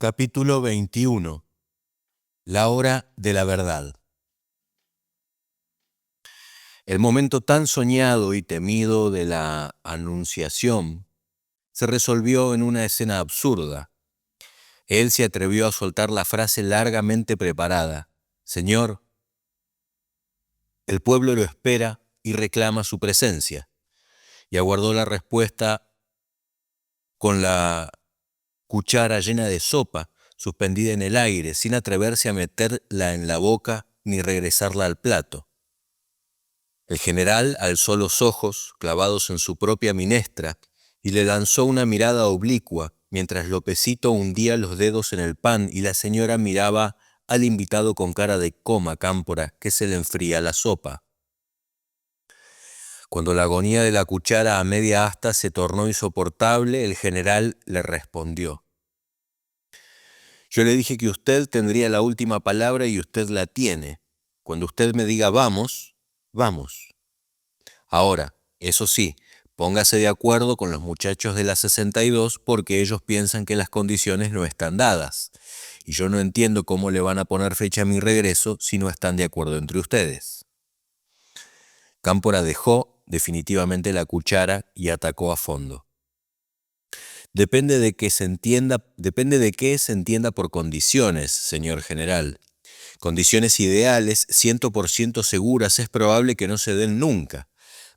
Capítulo 21. La hora de la verdad. El momento tan soñado y temido de la Anunciación se resolvió en una escena absurda. Él se atrevió a soltar la frase largamente preparada: «Señor, el pueblo lo espera y reclama su presencia», y aguardó la respuesta con la cuchara llena de sopa suspendida en el aire, sin atreverse a meterla en la boca ni regresarla al plato. El general alzó los ojos, clavados en su propia minestra, y le lanzó una mirada oblicua, mientras Lopecito hundía los dedos en el pan y la señora miraba al invitado con cara de «coma, Cámpora, que se le enfría la sopa». Cuando la agonía de la cuchara a media asta se tornó insoportable, el general le respondió: «Yo le dije que usted tendría la última palabra y usted la tiene. Cuando usted me diga vamos, vamos. Ahora, eso sí, póngase de acuerdo con los muchachos de la 62 porque ellos piensan que las condiciones no están dadas. Y yo no entiendo cómo le van a poner fecha a mi regreso si no están de acuerdo entre ustedes». Cámpora dejó definitivamente la cuchara y atacó a fondo. Depende de qué se entienda por condiciones, señor general. Condiciones ideales, 100% seguras, es probable que no se den nunca.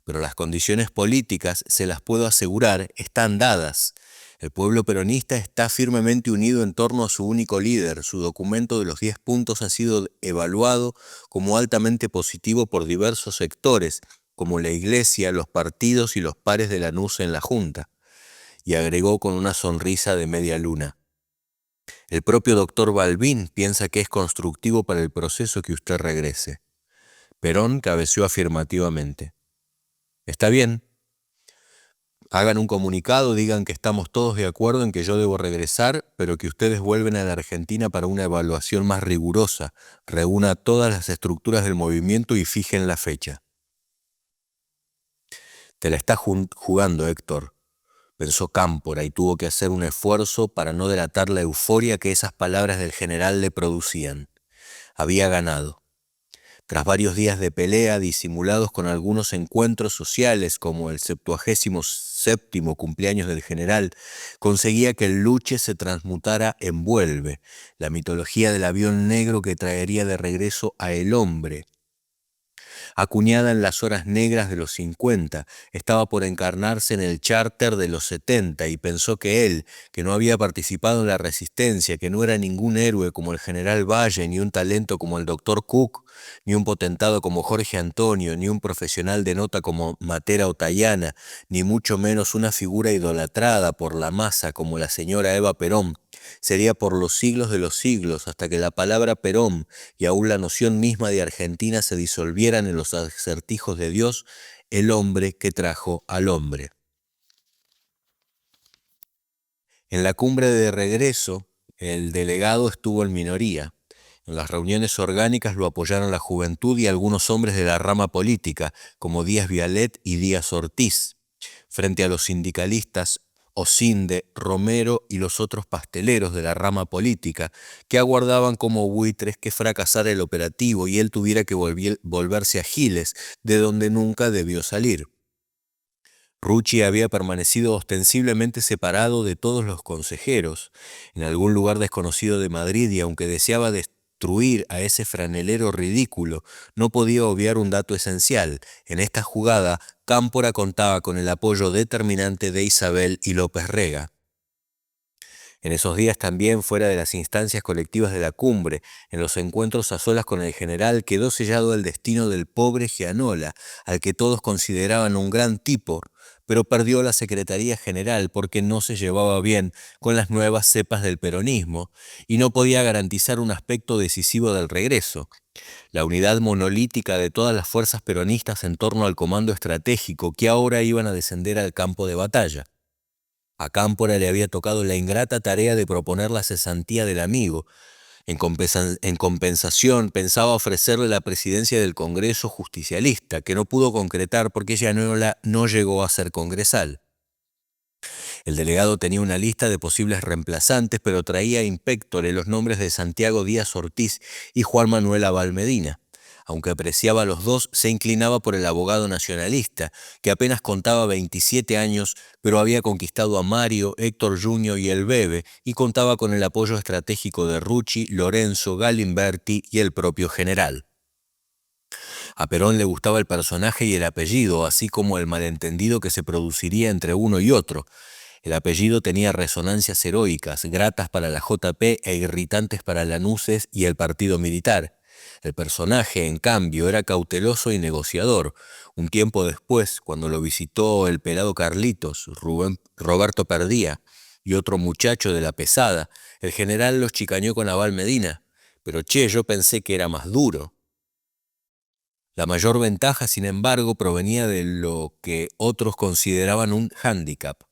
Pero las condiciones políticas, se las puedo asegurar, están dadas. El pueblo peronista está firmemente unido en torno a su único líder. Su documento de los 10 puntos ha sido evaluado como altamente positivo por diversos sectores, como la Iglesia, los partidos y los pares de Lanús en la Junta. Y agregó con una sonrisa de media luna: el propio doctor Balbín piensa que es constructivo para el proceso que usted regrese. Perón cabeció afirmativamente. «Está bien. Hagan un comunicado, digan que estamos todos de acuerdo en que yo debo regresar, pero que ustedes vuelven a la Argentina para una evaluación más rigurosa, reúna todas las estructuras del movimiento y fijen la fecha». «Te la estás jugando, Héctor», pensó Cámpora, y tuvo que hacer un esfuerzo para no delatar la euforia que esas palabras del general le producían. Había ganado. Tras varios días de pelea, disimulados con algunos encuentros sociales como el 77º cumpleaños del general, conseguía que el Luche se transmutara en Vuelve, la mitología del avión negro que traería de regreso a El Hombre. Acuñada en las horas negras de los 50, estaba por encarnarse en el charter de los 70 y pensó que él, que no había participado en la resistencia, que no era ningún héroe como el general Valle, ni un talento como el doctor Cook, ni un potentado como Jorge Antonio, ni un profesional de nota como Matera Otayana, ni mucho menos una figura idolatrada por la masa como la señora Eva Perón, sería por los siglos de los siglos, hasta que la palabra Perón y aún la noción misma de Argentina se disolvieran en los acertijos de Dios, el hombre que trajo al hombre. En la cumbre de regreso, el delegado estuvo en minoría. En las reuniones orgánicas lo apoyaron la juventud y algunos hombres de la rama política, como Díaz Vialet y Díaz Ortiz. Frente a los sindicalistas, Osinde, Romero y los otros pasteleros de la rama política, que aguardaban como buitres que fracasara el operativo y él tuviera que volverse a Giles, de donde nunca debió salir. Rucci había permanecido ostensiblemente separado de todos los consejeros, en algún lugar desconocido de Madrid, y aunque deseaba destruir a ese franelero ridículo, no podía obviar un dato esencial. En esta jugada, Cámpora contaba con el apoyo determinante de Isabel y López Rega. En esos días también, fuera de las instancias colectivas de la cumbre, en los encuentros a solas con el general, quedó sellado el destino del pobre Gianola, al que todos consideraban un gran tipo, pero perdió la Secretaría General porque no se llevaba bien con las nuevas cepas del peronismo y no podía garantizar un aspecto decisivo del regreso. La unidad monolítica de todas las fuerzas peronistas en torno al comando estratégico que ahora iban a descender al campo de batalla. A Cámpora le había tocado la ingrata tarea de proponer la cesantía del amigo. En compensación, pensaba ofrecerle la presidencia del Congreso justicialista, que no pudo concretar porque Gianola no llegó a ser congresal. El delegado tenía una lista de posibles reemplazantes, pero traía in pectore los nombres de Santiago Díaz Ortiz y Juan Manuel Abal Medina. Aunque apreciaba a los dos, se inclinaba por el abogado nacionalista, que apenas contaba 27 años, pero había conquistado a Mario, Héctor Jr. y el Bebe, y contaba con el apoyo estratégico de Rucci, Lorenzo, Galimberti y el propio general. A Perón le gustaba el personaje y el apellido, así como el malentendido que se produciría entre uno y otro. El apellido tenía resonancias heroicas, gratas para la JP e irritantes para Lanuses y el partido militar. El personaje, en cambio, era cauteloso y negociador. Un tiempo después, cuando lo visitó el pelado Carlitos, Roberto Perdía, y otro muchacho de la pesada, el general los chicañó con Abal Medina. Pero che, yo pensé que era más duro. La mayor ventaja, sin embargo, provenía de lo que otros consideraban un hándicap,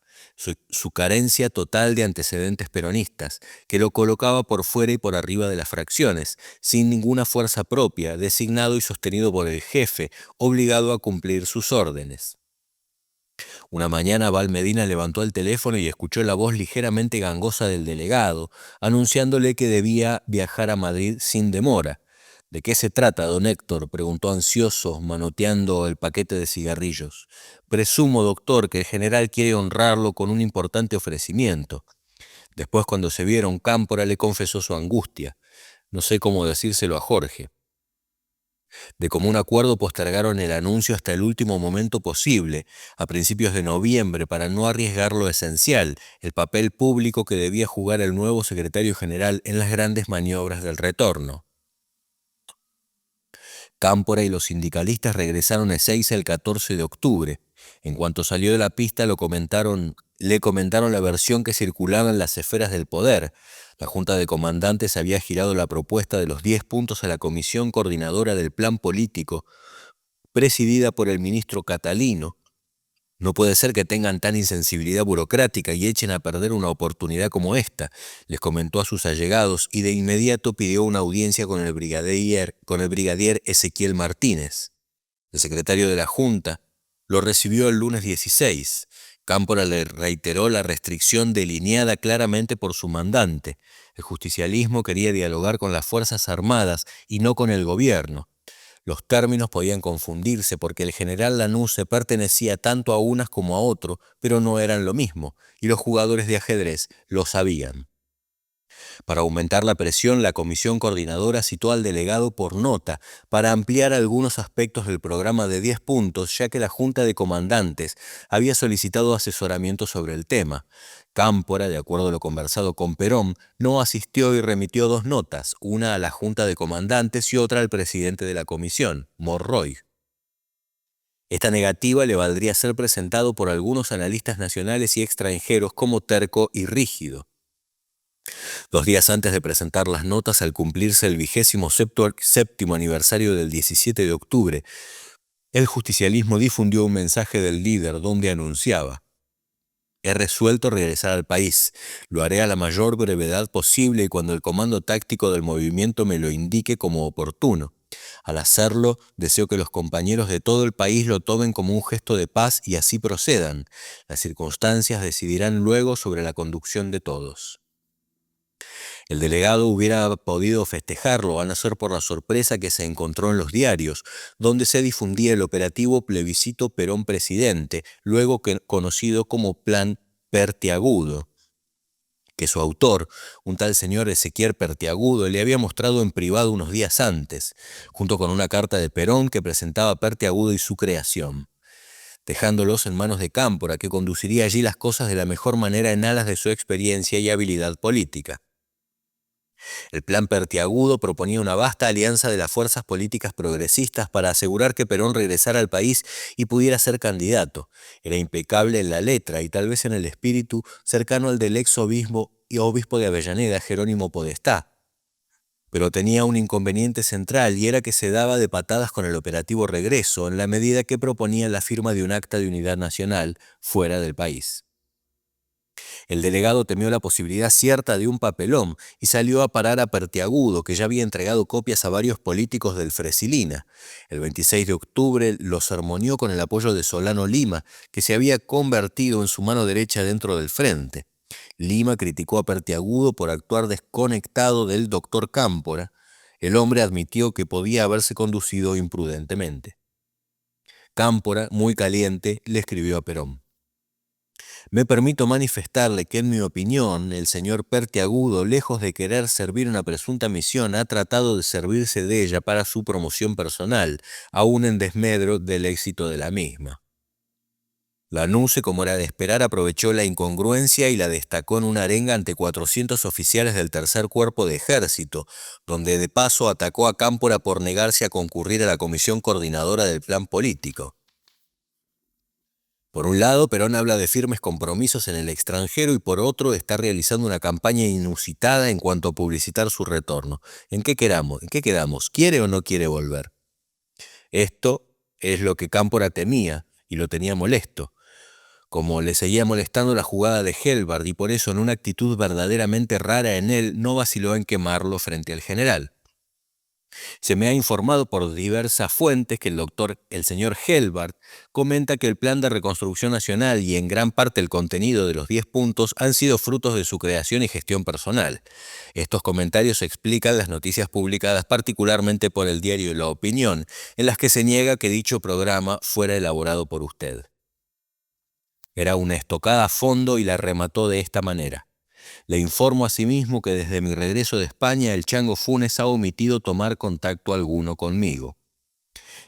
su carencia total de antecedentes peronistas, que lo colocaba por fuera y por arriba de las fracciones, sin ninguna fuerza propia, designado y sostenido por el jefe, obligado a cumplir sus órdenes. Una mañana Val Medina levantó el teléfono y escuchó la voz ligeramente gangosa del delegado, anunciándole que debía viajar a Madrid sin demora. ¿De qué se trata, don Héctor?, preguntó ansioso, manoteando el paquete de cigarrillos. Presumo, doctor, que el general quiere honrarlo con un importante ofrecimiento. Después, cuando se vieron, Cámpora le confesó su angustia. No sé cómo decírselo a Jorge. De común acuerdo postergaron el anuncio hasta el último momento posible, a principios de noviembre, para no arriesgar lo esencial, el papel público que debía jugar el nuevo secretario general en las grandes maniobras del retorno. Cámpora y los sindicalistas regresaron el 6 al 14 de octubre. En cuanto salió de la pista le comentaron la versión que circulaba en las esferas del poder. La Junta de Comandantes había girado la propuesta de los 10 puntos a la Comisión Coordinadora del Plan Político, presidida por el ministro Catalino. No puede ser que tengan tan insensibilidad burocrática y echen a perder una oportunidad como esta, les comentó a sus allegados y de inmediato pidió una audiencia con el brigadier Ezequiel Martínez. El secretario de la Junta lo recibió el lunes 16. Cámpora le reiteró la restricción delineada claramente por su mandante. El justicialismo quería dialogar con las Fuerzas Armadas y no con el gobierno. Los términos podían confundirse porque el general Lanusse pertenecía tanto a unas como a otro, pero no eran lo mismo, y los jugadores de ajedrez lo sabían. Para aumentar la presión, la comisión coordinadora citó al delegado por nota para ampliar algunos aspectos del programa de 10 puntos, ya que la Junta de Comandantes había solicitado asesoramiento sobre el tema. Cámpora, de acuerdo a lo conversado con Perón, no asistió y remitió 2 notas, una a la Junta de Comandantes y otra al presidente de la comisión, Morroy. Esta negativa le valdría ser presentado por algunos analistas nacionales y extranjeros como terco y rígido. 2 días antes de presentar las notas, al cumplirse el 27º aniversario del 17 de octubre, el justicialismo difundió un mensaje del líder donde anunciaba: he resuelto regresar al país. Lo haré a la mayor brevedad posible y cuando el comando táctico del movimiento me lo indique como oportuno. Al hacerlo, deseo que los compañeros de todo el país lo tomen como un gesto de paz y así procedan. Las circunstancias decidirán luego sobre la conducción de todos. El delegado hubiera podido festejarlo a no ser por la sorpresa que se encontró en los diarios, donde se difundía el operativo Plebiscito Perón Presidente, luego conocido como Plan Pertiagudo, que su autor, un tal señor Ezequiel Pertiagudo, le había mostrado en privado unos días antes, junto con una carta de Perón que presentaba Pertiagudo y su creación, dejándolos en manos de Cámpora, que conduciría allí las cosas de la mejor manera en alas de su experiencia y habilidad política. El plan Pertiagudo proponía una vasta alianza de las fuerzas políticas progresistas para asegurar que Perón regresara al país y pudiera ser candidato. Era impecable en la letra y tal vez en el espíritu cercano al del ex obispo y obispo de Avellaneda, Jerónimo Podestá. Pero tenía un inconveniente central y era que se daba de patadas con el operativo Regreso en la medida que proponía la firma de un acta de unidad nacional fuera del país. El delegado temió la posibilidad cierta de un papelón y salió a parar a Pertiagudo, que ya había entregado copias a varios políticos del Fresilina. El 26 de octubre lo sermoneó con el apoyo de Solano Lima, que se había convertido en su mano derecha dentro del frente. Lima criticó a Pertiagudo por actuar desconectado del doctor Cámpora. El hombre admitió que podía haberse conducido imprudentemente. Cámpora, muy caliente, le escribió a Perón: me permito manifestarle que, en mi opinión, el señor Pertiagudo, lejos de querer servir una presunta misión, ha tratado de servirse de ella para su promoción personal, aún en desmedro del éxito de la misma. Lanusse, como era de esperar, aprovechó la incongruencia y la destacó en una arenga ante 400 oficiales del tercer cuerpo de ejército, donde de paso atacó a Cámpora por negarse a concurrir a la comisión coordinadora del plan político. Por un lado, Perón habla de firmes compromisos en el extranjero y por otro está realizando una campaña inusitada en cuanto a publicitar su retorno. ¿En qué quedamos? ¿Quiere o no quiere volver? Esto es lo que Cámpora temía y lo tenía molesto, como le seguía molestando la jugada de Helbard, y por eso, en una actitud verdaderamente rara en él, no vaciló en quemarlo frente al general. Se me ha informado por diversas fuentes que el señor Helbard, comenta que el plan de reconstrucción nacional y en gran parte el contenido de los 10 puntos han sido frutos de su creación y gestión personal. Estos comentarios explican las noticias publicadas particularmente por el diario La Opinión, en las que se niega que dicho programa fuera elaborado por usted. Era una estocada a fondo y la remató de esta manera: le informo asimismo que desde mi regreso de España el Chango Funes ha omitido tomar contacto alguno conmigo.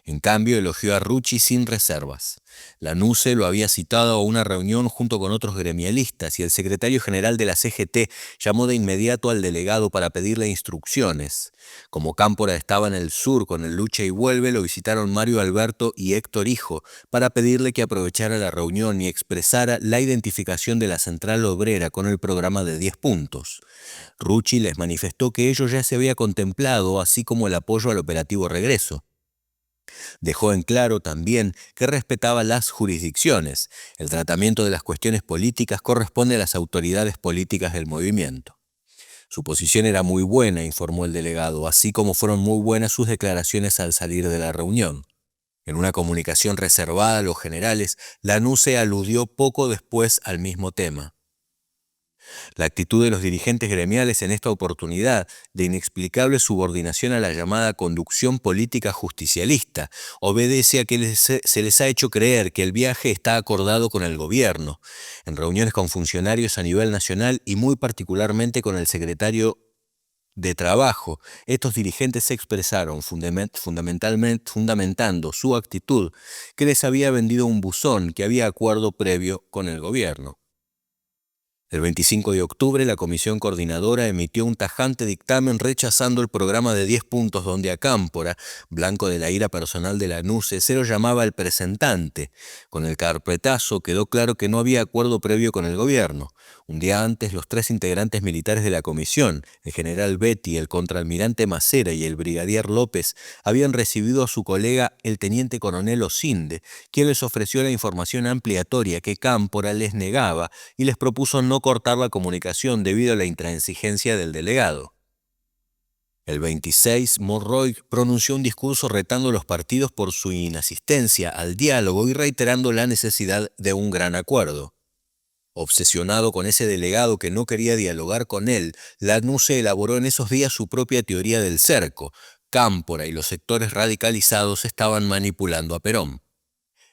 En cambio, elogió a Rucci sin reservas. Lanusse lo había citado a una reunión junto con otros gremialistas y el secretario general de la CGT llamó de inmediato al delegado para pedirle instrucciones. Como Cámpora estaba en el sur con el lucha y vuelve, lo visitaron Mario Alberto y Héctor Hijo para pedirle que aprovechara la reunión y expresara la identificación de la Central Obrera con el programa de 10 puntos. Rucci les manifestó que ello ya se había contemplado, así como el apoyo al operativo Regreso. Dejó en claro también que respetaba las jurisdicciones. El tratamiento de las cuestiones políticas corresponde a las autoridades políticas del movimiento. Su posición era muy buena, informó el delegado, así como fueron muy buenas sus declaraciones al salir de la reunión. En una comunicación reservada a los generales, Lanusse aludió poco después al mismo tema. La actitud de los dirigentes gremiales en esta oportunidad, de inexplicable subordinación a la llamada conducción política justicialista, obedece a que se les ha hecho creer que el viaje está acordado con el gobierno. En reuniones con funcionarios a nivel nacional y muy particularmente con el secretario de Trabajo, estos dirigentes se expresaron fundamentando su actitud que les había vendido un buzón, que había acuerdo previo con el gobierno. El 25 de octubre, la Comisión Coordinadora emitió un tajante dictamen rechazando el programa de 10 puntos donde a Cámpora, blanco de la ira personal de Lanusse, se lo llamaba el presentante. Con el carpetazo quedó claro que no había acuerdo previo con el gobierno. Un día antes, los 3 integrantes militares de la comisión, el general Betty, el contraalmirante Macera y el brigadier López, habían recibido a su colega el teniente coronel Osinde, quien les ofreció la información ampliatoria que Cámpora les negaba y les propuso no cortar la comunicación debido a la intransigencia del delegado. El 26, Monroy pronunció un discurso retando a los partidos por su inasistencia al diálogo y reiterando la necesidad de un gran acuerdo. Obsesionado con ese delegado que no quería dialogar con él, Lanusse elaboró en esos días su propia teoría del cerco. Cámpora y los sectores radicalizados estaban manipulando a Perón.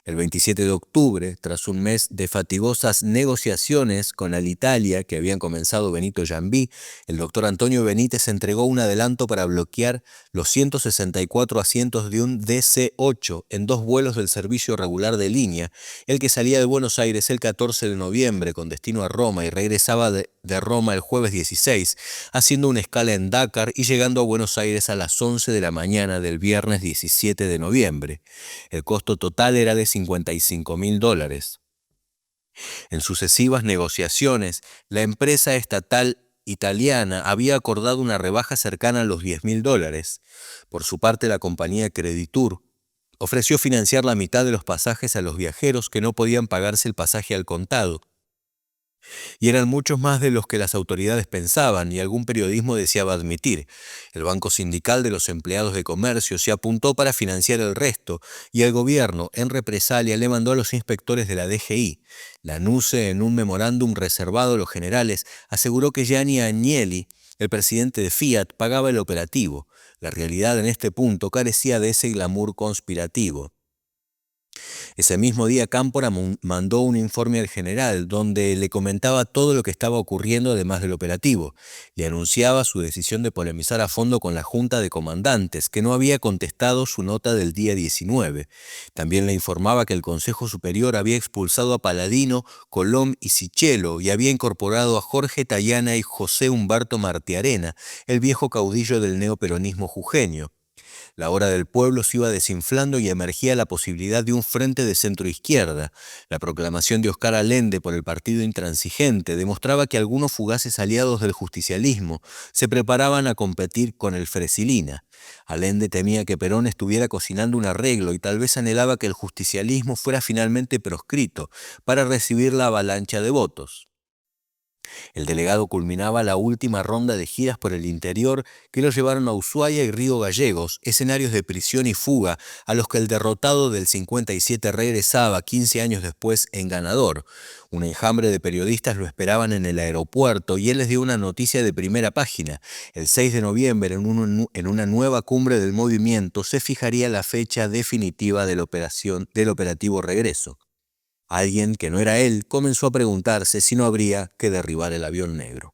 El 27 de octubre, tras un mes de fatigosas negociaciones con Alitalia que habían comenzado Benito Jambí, el doctor Antonio Benítez entregó un adelanto para bloquear los 164 asientos de un DC-8 en 2 vuelos del servicio regular de línea, el que salía de Buenos Aires el 14 de noviembre con destino a Roma y regresaba de Roma el jueves 16, haciendo una escala en Dakar y llegando a Buenos Aires a las 11 de la mañana del viernes 17 de noviembre. El costo total era de $55.000. En sucesivas negociaciones, la empresa estatal italiana había acordado una rebaja cercana a los $10.000. Por su parte, la compañía Creditur ofreció financiar la mitad de los pasajes a los viajeros que no podían pagarse el pasaje al contado, Y eran muchos más de los que las autoridades pensaban y algún periodismo deseaba admitir. El Banco Sindical de los Empleados de Comercio se apuntó para financiar el resto y el gobierno, en represalia, le mandó a los inspectores de la DGI. La NUCE, en un memorándum reservado a los generales, aseguró que Gianni Agnelli, el presidente de Fiat, pagaba el operativo. La realidad en este punto carecía de ese glamour conspirativo. Ese mismo día Cámpora mandó un informe al general donde le comentaba todo lo que estaba ocurriendo además del operativo. Le anunciaba su decisión de polemizar a fondo con la Junta de Comandantes, que no había contestado su nota del día 19. También le informaba que el Consejo Superior había expulsado a Paladino, Colom y Sichelo y había incorporado a Jorge Tayana y José Humberto Martiarena, el viejo caudillo del neoperonismo jujeño. La hora del pueblo se iba desinflando y emergía la posibilidad de un frente de centroizquierda. La proclamación de Oscar Allende por el Partido Intransigente demostraba que algunos fugaces aliados del justicialismo se preparaban a competir con el Fresilina. Allende temía que Perón estuviera cocinando un arreglo y tal vez anhelaba que el justicialismo fuera finalmente proscrito para recibir la avalancha de votos. El delegado culminaba la última ronda de giras por el interior que lo llevaron a Ushuaia y Río Gallegos, escenarios de prisión y fuga a los que el derrotado del 57 regresaba 15 años después en ganador. Un enjambre de periodistas lo esperaban en el aeropuerto y él les dio una noticia de primera página. El 6 de noviembre, en una nueva cumbre del movimiento, se fijaría la fecha definitiva del operativo regreso. Alguien que no era él comenzó a preguntarse si no habría que derribar el avión negro.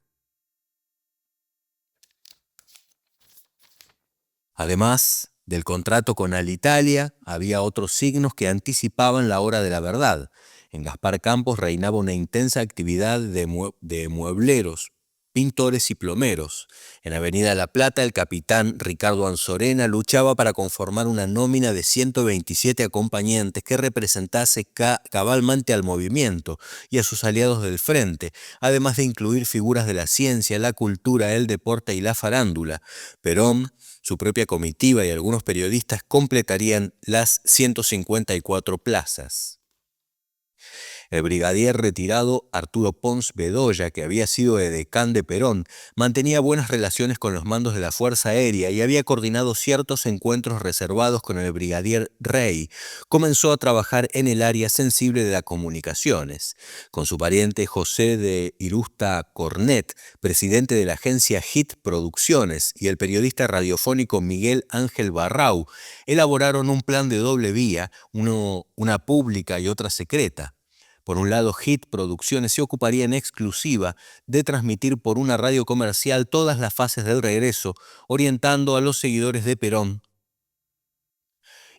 Además del contrato con Alitalia, había otros signos que anticipaban la hora de la verdad. En Gaspar Campos reinaba una intensa actividad de muebleros, pintores y plomeros. En Avenida La Plata, el capitán Ricardo Anzorena luchaba para conformar una nómina de 127 acompañantes que representase cabalmente al movimiento y a sus aliados del frente, además de incluir figuras de la ciencia, la cultura, el deporte y la farándula. Perón, su propia comitiva y algunos periodistas completarían las 154 plazas. El brigadier retirado Arturo Pons Bedoya, que había sido edecán de Perón, mantenía buenas relaciones con los mandos de la Fuerza Aérea y había coordinado ciertos encuentros reservados con el brigadier Rey. Comenzó a trabajar en el área sensible de las comunicaciones. Con su pariente José de Irusta Cornet, presidente de la agencia HIT Producciones, y el periodista radiofónico Miguel Ángel Barrau, elaboraron un plan de doble vía, una pública y otra secreta. Por un lado, HIT Producciones se ocuparía en exclusiva de transmitir por una radio comercial todas las fases del regreso, orientando a los seguidores de Perón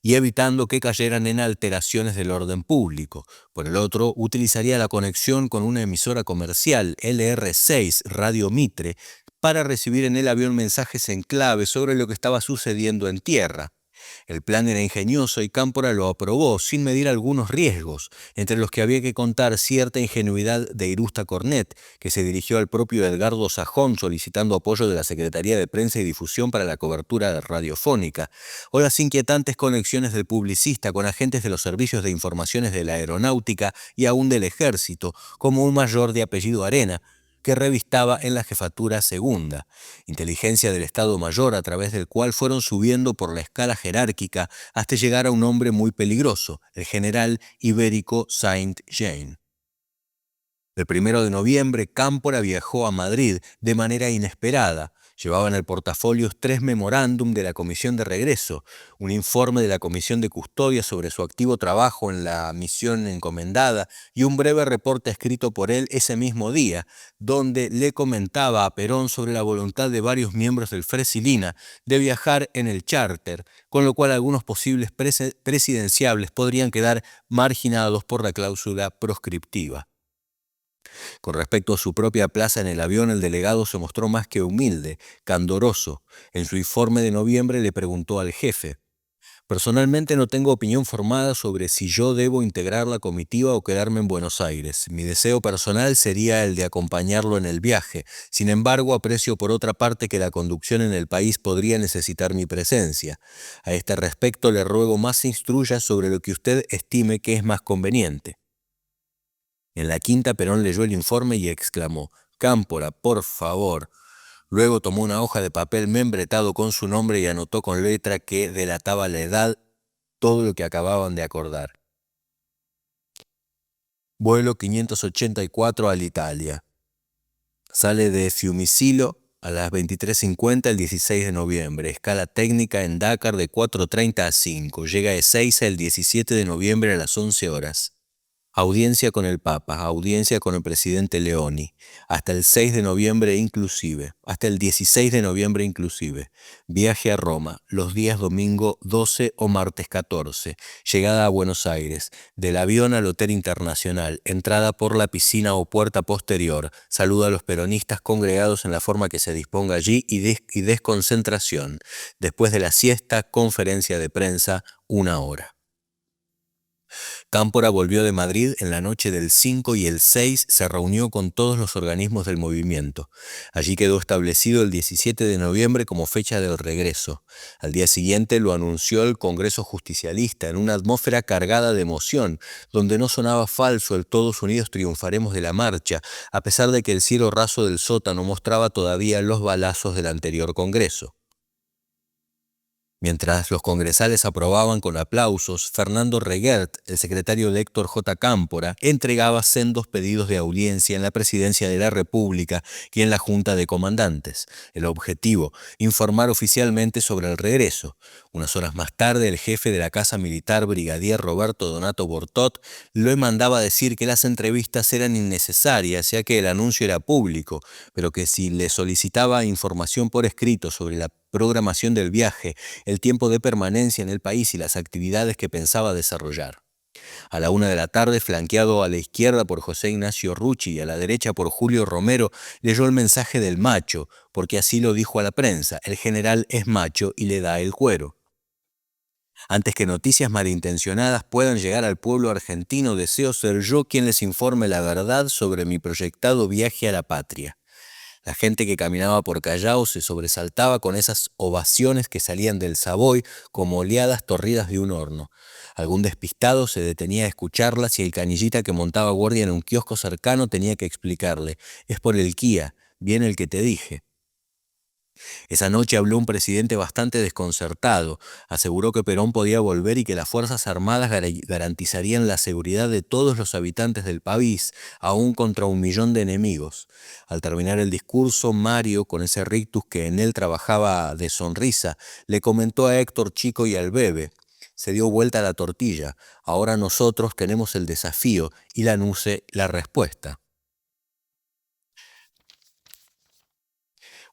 y evitando que cayeran en alteraciones del orden público. Por el otro, utilizaría la conexión con una emisora comercial, LR6 Radio Mitre, para recibir en el avión mensajes en clave sobre lo que estaba sucediendo en tierra. El plan era ingenioso y Cámpora lo aprobó sin medir algunos riesgos, entre los que había que contar cierta ingenuidad de Irusta Cornet, que se dirigió al propio Edgardo Sajón solicitando apoyo de la Secretaría de Prensa y Difusión para la cobertura radiofónica, o las inquietantes conexiones del publicista con agentes de los servicios de informaciones de la aeronáutica y aún del ejército, como un mayor de apellido Arena, que revistaba en la jefatura segunda, inteligencia del Estado Mayor a través del cual fueron subiendo por la escala jerárquica hasta llegar a un hombre muy peligroso, el general Ibérico Saint-Jean. El 1 de noviembre, Cámpora viajó a Madrid de manera inesperada. Llevaba en el portafolio 3 memorándum de la Comisión de Regreso, un informe de la Comisión de Custodia sobre su activo trabajo en la misión encomendada y un breve reporte escrito por él ese mismo día, donde le comentaba a Perón sobre la voluntad de varios miembros del Fresilina de viajar en el charter, con lo cual algunos posibles presidenciables podrían quedar marginados por la cláusula proscriptiva. Con respecto a su propia plaza en el avión, el delegado se mostró más que humilde, candoroso. En su informe de noviembre le preguntó al jefe: «Personalmente no tengo opinión formada sobre si yo debo integrar la comitiva o quedarme en Buenos Aires. Mi deseo personal sería el de acompañarlo en el viaje. Sin embargo, aprecio por otra parte que la conducción en el país podría necesitar mi presencia. A este respecto le ruego más se instruya sobre lo que usted estime que es más conveniente». En la quinta, Perón leyó el informe y exclamó: «Cámpora, por favor». Luego tomó una hoja de papel membretado con su nombre y anotó con letra que delataba la edad todo lo que acababan de acordar. Vuelo 584 al Italia. Sale de Fiumicino a las 23:50 el 16 de noviembre. Escala técnica en Dakar de 4:30 a 5. Llega a Ezeiza el 17 de noviembre a las 11 horas. Audiencia con el Papa, audiencia con el presidente Leoni, hasta el 6 de noviembre inclusive, hasta el 16 de noviembre inclusive. Viaje a Roma, los días domingo 12 o martes 14. Llegada a Buenos Aires, del avión al Hotel Internacional, entrada por la piscina o puerta posterior, saluda a los peronistas congregados en la forma que se disponga allí y desconcentración. Después de la siesta, conferencia de prensa, 1 hora. Cámpora volvió de Madrid en la noche del 5 y el 6 se reunió con todos los organismos del movimiento. Allí quedó establecido el 17 de noviembre como fecha del regreso. Al día siguiente lo anunció el Congreso Justicialista en una atmósfera cargada de emoción, donde no sonaba falso el «Todos unidos triunfaremos» de la marcha, a pesar de que el cielo raso del sótano mostraba todavía los balazos del anterior Congreso. Mientras los congresales aprobaban con aplausos, Fernando Reguert, el secretario de Héctor J. Cámpora, entregaba sendos pedidos de audiencia en la Presidencia de la República y en la Junta de Comandantes. El objetivo, informar oficialmente sobre el regreso. Unas horas más tarde, el jefe de la Casa Militar, brigadier Roberto Donato Bortot, le mandaba decir que las entrevistas eran innecesarias, ya que el anuncio era público, pero que si le solicitaba información por escrito sobre la programación del viaje, el tiempo de permanencia en el país y las actividades que pensaba desarrollar. A la 1 de la tarde, flanqueado a la izquierda por José Ignacio Rucci y a la derecha por Julio Romero, leyó el mensaje del macho, porque así lo dijo a la prensa: el general es macho y le da el cuero. Antes que noticias malintencionadas puedan llegar al pueblo argentino, deseo ser yo quien les informe la verdad sobre mi proyectado viaje a la patria. La gente que caminaba por Callao se sobresaltaba con esas ovaciones que salían del Savoy como oleadas torridas de un horno. Algún despistado se detenía a escucharlas y el canillita que montaba guardia en un kiosco cercano tenía que explicarle: «Es por el Kia, viene el que te dije». Esa noche habló un presidente bastante desconcertado. Aseguró que Perón podía volver y que las Fuerzas Armadas garantizarían la seguridad de todos los habitantes del país, aún contra 1 millón de enemigos. Al terminar el discurso, Mario, con ese rictus que en él trabajaba de sonrisa, le comentó a Héctor Chico y al Bebe: «Se dio vuelta la tortilla. Ahora nosotros tenemos el desafío y Lanusse la respuesta».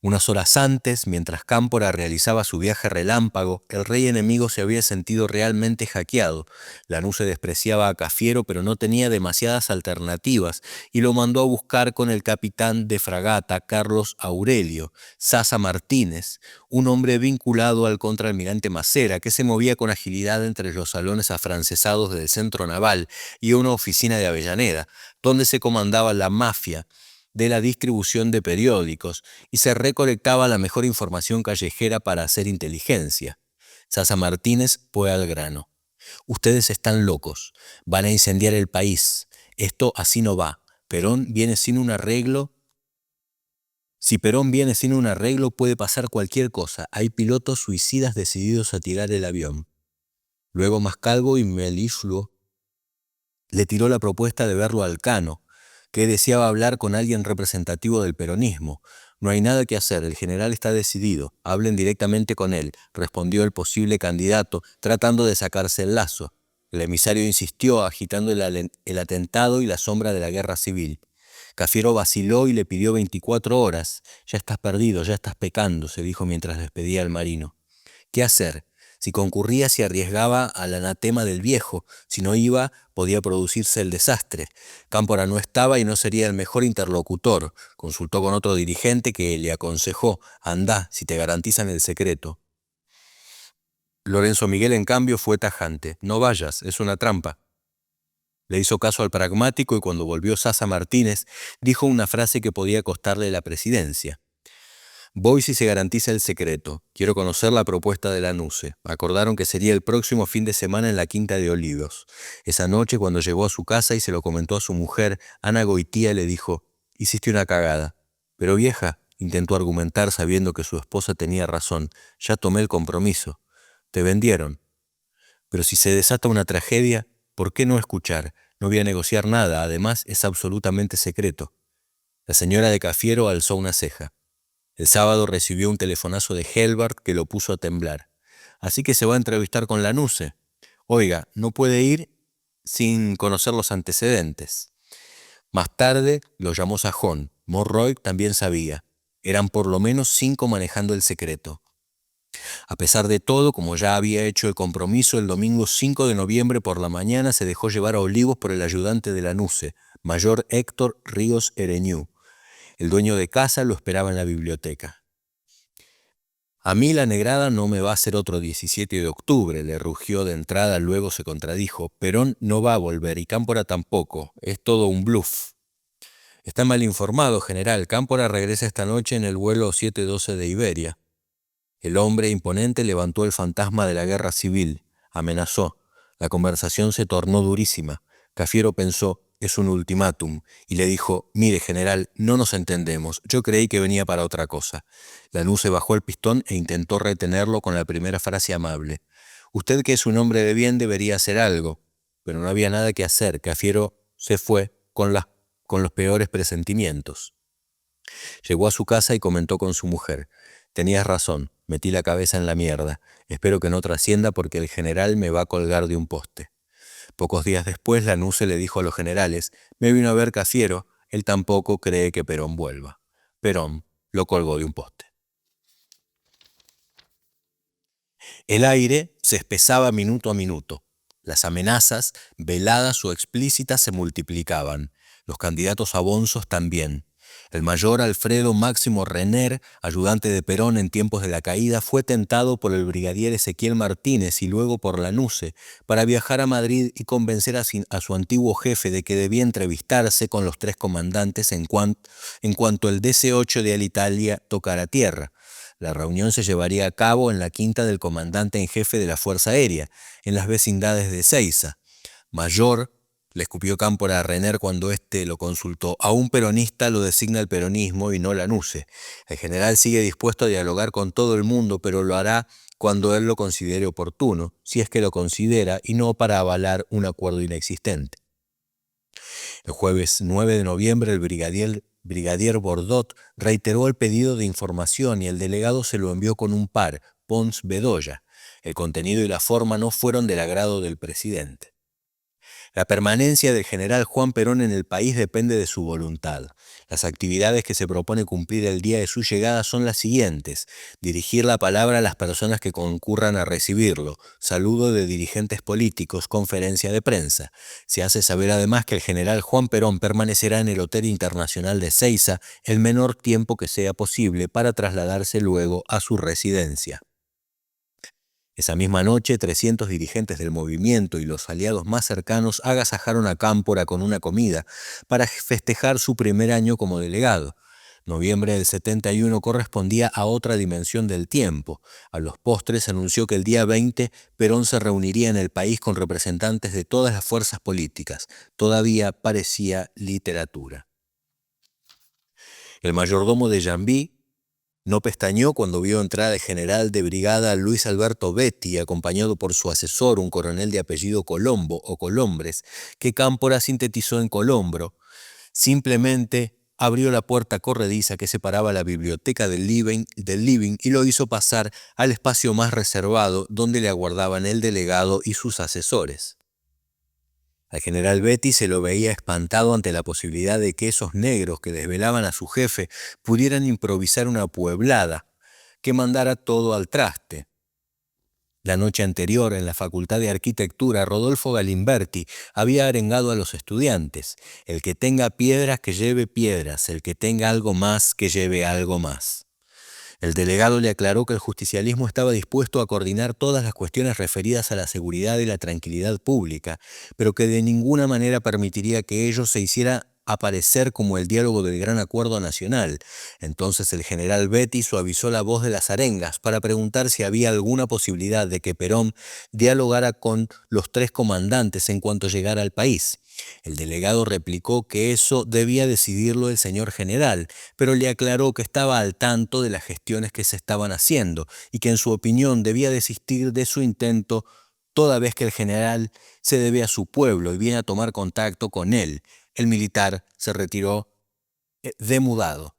Unas horas antes, mientras Cámpora realizaba su viaje relámpago, el rey enemigo se había sentido realmente hackeado. Lanusse despreciaba a Cafiero, pero no tenía demasiadas alternativas, y lo mandó a buscar con el capitán de fragata Carlos Aurelio, Sasa Martínez, un hombre vinculado al contraalmirante Macera, que se movía con agilidad entre los salones afrancesados del centro naval y una oficina de Avellaneda, donde se comandaba la mafia de la distribución de periódicos y se recolectaba la mejor información callejera para hacer inteligencia. Sasa Martínez fue al grano. «Ustedes están locos, van a incendiar el país. Esto así no va. Perón viene sin un arreglo. Si Perón viene sin un arreglo, puede pasar cualquier cosa. Hay pilotos suicidas decididos a tirar el avión». Luego Mascalvo y melifluo le tiró la propuesta de verlo al Cano, que deseaba hablar con alguien representativo del peronismo. «No hay nada que hacer, el general está decidido, hablen directamente con él», respondió el posible candidato, tratando de sacarse el lazo. El emisario insistió, agitando el atentado y la sombra de la guerra civil. Cafiero vaciló y le pidió 24 horas. «Ya estás perdido, ya estás pecando», se dijo mientras despedía al marino. ¿Qué hacer? Si concurría, se arriesgaba al anatema del viejo. Si no iba, podía producirse el desastre. Cámpora no estaba y no sería el mejor interlocutor. Consultó con otro dirigente que le aconsejó: «Andá, si te garantizan el secreto». Lorenzo Miguel, en cambio, fue tajante: «No vayas, es una trampa». Le hizo caso al pragmático y cuando volvió Sasa Martínez, dijo una frase que podía costarle la presidencia. Voy si se garantiza el secreto. Quiero conocer la propuesta de la NUCE. Acordaron que sería el próximo fin de semana en la Quinta de Olivos. Esa noche, cuando llegó a su casa y se lo comentó a su mujer, Ana Goitía le dijo: «Hiciste una cagada». «Pero vieja», intentó argumentar sabiendo que su esposa tenía razón, «ya tomé el compromiso». «Te vendieron». «Pero si se desata una tragedia, ¿por qué no escuchar? No voy a negociar nada, además es absolutamente secreto». La señora de Cafiero alzó una ceja. El sábado recibió un telefonazo de Helbert que lo puso a temblar. «Así que se va a entrevistar con la NUCE. Oiga, no puede ir sin conocer los antecedentes». Más tarde lo llamó Sajón. Monroy también sabía. Eran por lo menos 5 manejando el secreto. A pesar de todo, como ya había hecho el compromiso, el domingo 5 de noviembre por la mañana se dejó llevar a Olivos por el ayudante de la NUCE, mayor Héctor Ríos Ereñú. El dueño de casa lo esperaba en la biblioteca. «A mí la negrada no me va a hacer otro 17 de octubre», le rugió de entrada, luego se contradijo. «Perón no va a volver y Cámpora tampoco. Es todo un bluff». «Está mal informado, general. Cámpora regresa esta noche en el vuelo 712 de Iberia». El hombre imponente levantó el fantasma de la guerra civil. Amenazó. La conversación se tornó durísima. Cafiero pensó: «Es un ultimátum», y le dijo: «Mire, general, no nos entendemos. Yo creí que venía para otra cosa». La NUCE bajó el pistón e intentó retenerlo con la primera frase amable: «Usted, que es un hombre de bien, debería hacer algo». Pero no había nada que hacer. Cafiero se fue con los peores presentimientos. Llegó a su casa y comentó con su mujer: «Tenías razón, metí la cabeza en la mierda. Espero que no trascienda porque el general me va a colgar de un poste». Pocos días después, la NUCE le dijo a los generales: «Me vino a ver Cafiero, él tampoco cree que Perón vuelva». Perón lo colgó de un poste. El aire se espesaba minuto a minuto. Las amenazas, veladas o explícitas, se multiplicaban. Los candidatos abonzos también. El mayor Alfredo Máximo Renner, ayudante de Perón en tiempos de la caída, fue tentado por el brigadier Ezequiel Martínez y luego por la NUCE para viajar a Madrid y convencer a su antiguo jefe de que debía entrevistarse con los 3 comandantes en cuanto el DC-8 de Alitalia tocara tierra. La reunión se llevaría a cabo en la quinta del comandante en jefe de la Fuerza Aérea, en las vecindades de Seiza. «Mayor», le escupió Cámpora a Renner cuando éste lo consultó, «a un peronista lo designa el peronismo y no la NUCE. El general sigue dispuesto a dialogar con todo el mundo, pero lo hará cuando él lo considere oportuno, si es que lo considera, y no para avalar un acuerdo inexistente». El jueves 9 de noviembre el brigadier Bordot reiteró el pedido de información y el delegado se lo envió con un par, Pons Bedoya. El contenido y la forma no fueron del agrado del presidente. La permanencia del general Juan Perón en el país depende de su voluntad. Las actividades que se propone cumplir el día de su llegada son las siguientes: dirigir la palabra a las personas que concurran a recibirlo, saludo de dirigentes políticos, conferencia de prensa. Se hace saber además que el general Juan Perón permanecerá en el Hotel Internacional de Seiza el menor tiempo que sea posible para trasladarse luego a su residencia. Esa misma noche, 300 dirigentes del movimiento y los aliados más cercanos agasajaron a Cámpora con una comida para festejar su primer año como delegado. Noviembre del 71 correspondía a otra dimensión del tiempo. A los postres anunció que el día 20 Perón se reuniría en el país con representantes de todas las fuerzas políticas. Todavía parecía literatura. El mayordomo de Jambí no pestañeó cuando vio entrar al general de brigada Luis Alberto Betti, acompañado por su asesor, un coronel de apellido Colombo o Colombres, que Cámpora sintetizó en Colombro. Simplemente abrió la puerta corrediza que separaba la biblioteca del living y lo hizo pasar al espacio más reservado donde le aguardaban el delegado y sus asesores. Al general Betti se lo veía espantado ante la posibilidad de que esos negros que desvelaban a su jefe pudieran improvisar una pueblada que mandara todo al traste. La noche anterior, en la Facultad de Arquitectura, Rodolfo Galimberti había arengado a los estudiantes: el que tenga piedras, que lleve piedras; el que tenga algo más, que lleve algo más. El delegado le aclaró que el justicialismo estaba dispuesto a coordinar todas las cuestiones referidas a la seguridad y la tranquilidad pública, pero que de ninguna manera permitiría que ello se hiciera aparecer como el diálogo del Gran Acuerdo Nacional. Entonces el general Betty suavizó la voz de las arengas para preguntar si había alguna posibilidad de que Perón dialogara con los tres comandantes en cuanto llegara al país. El delegado replicó que eso debía decidirlo el señor general, pero le aclaró que estaba al tanto de las gestiones que se estaban haciendo y que en su opinión debía desistir de su intento toda vez que el general se debe a su pueblo y viene a tomar contacto con él. El militar se retiró demudado.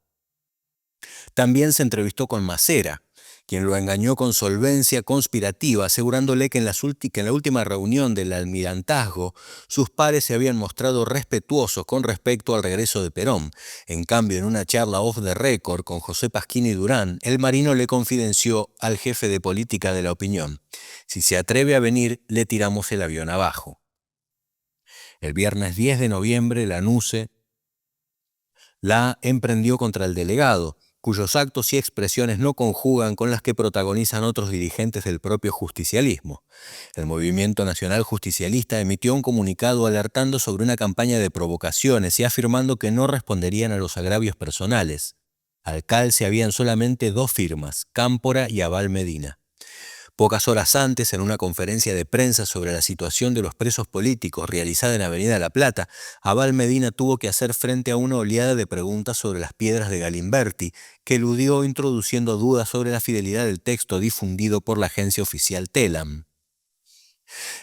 También se entrevistó con Macera, quien lo engañó con solvencia conspirativa, asegurándole que en la última reunión del almirantazgo sus pares se habían mostrado respetuosos con respecto al regreso de Perón. En cambio, en una charla off the record con José Pasquini Durán, el marino le confidenció al jefe de política de La Opinión: si se atreve a venir, le tiramos el avión abajo. El viernes 10 de noviembre, Lanusse la emprendió contra el delegado, cuyos actos y expresiones no conjugan con las que protagonizan otros dirigentes del propio justicialismo. El Movimiento Nacional Justicialista emitió un comunicado alertando sobre una campaña de provocaciones y afirmando que no responderían a los agravios personales. Al calce habían solamente 2 firmas, Cámpora y Abal Medina. Pocas horas antes, en una conferencia de prensa sobre la situación de los presos políticos realizada en Avenida La Plata, Abal Medina tuvo que hacer frente a una oleada de preguntas sobre las piedras de Galimberti, que eludió introduciendo dudas sobre la fidelidad del texto difundido por la agencia oficial Telam.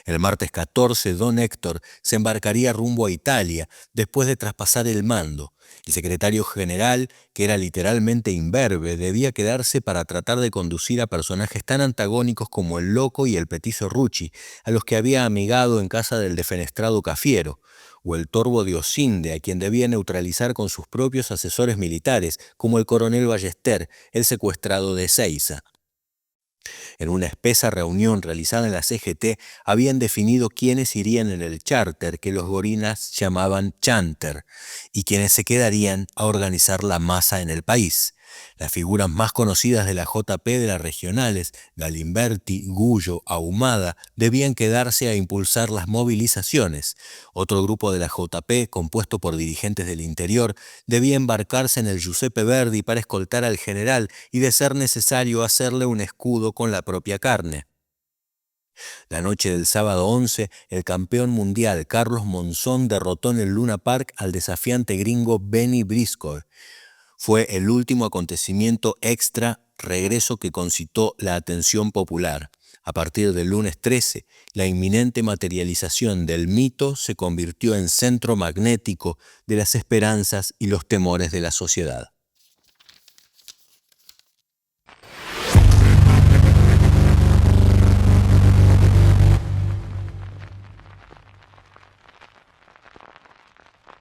El martes 14, don Héctor se embarcaría rumbo a Italia, después de traspasar el mando. El secretario general, que era literalmente imberbe, debía quedarse para tratar de conducir a personajes tan antagónicos como el Loco y el Petizo Rucci, a los que había amigado en casa del defenestrado Cafiero, o el Torbo de Osinde, a quien debía neutralizar con sus propios asesores militares, como el coronel Ballester, el secuestrado de Ezeiza. En una espesa reunión realizada en la CGT, habían definido quiénes irían en el charter que los gorilas llamaban chanter y quienes se quedarían a organizar la masa en el país. Las figuras más conocidas de la JP de las regionales, Galimberti, Gullo, Ahumada, debían quedarse a impulsar las movilizaciones. Otro grupo de la JP, compuesto por dirigentes del interior, debía embarcarse en el Giuseppe Verdi para escoltar al general y, de ser necesario, hacerle un escudo con la propia carne. La noche del sábado 11, el campeón mundial Carlos Monzón derrotó en el Luna Park al desafiante gringo Benny Briscoe. Fue el último acontecimiento extra regreso que concitó la atención popular. A partir del lunes 13, la inminente materialización del mito se convirtió en centro magnético de las esperanzas y los temores de la sociedad.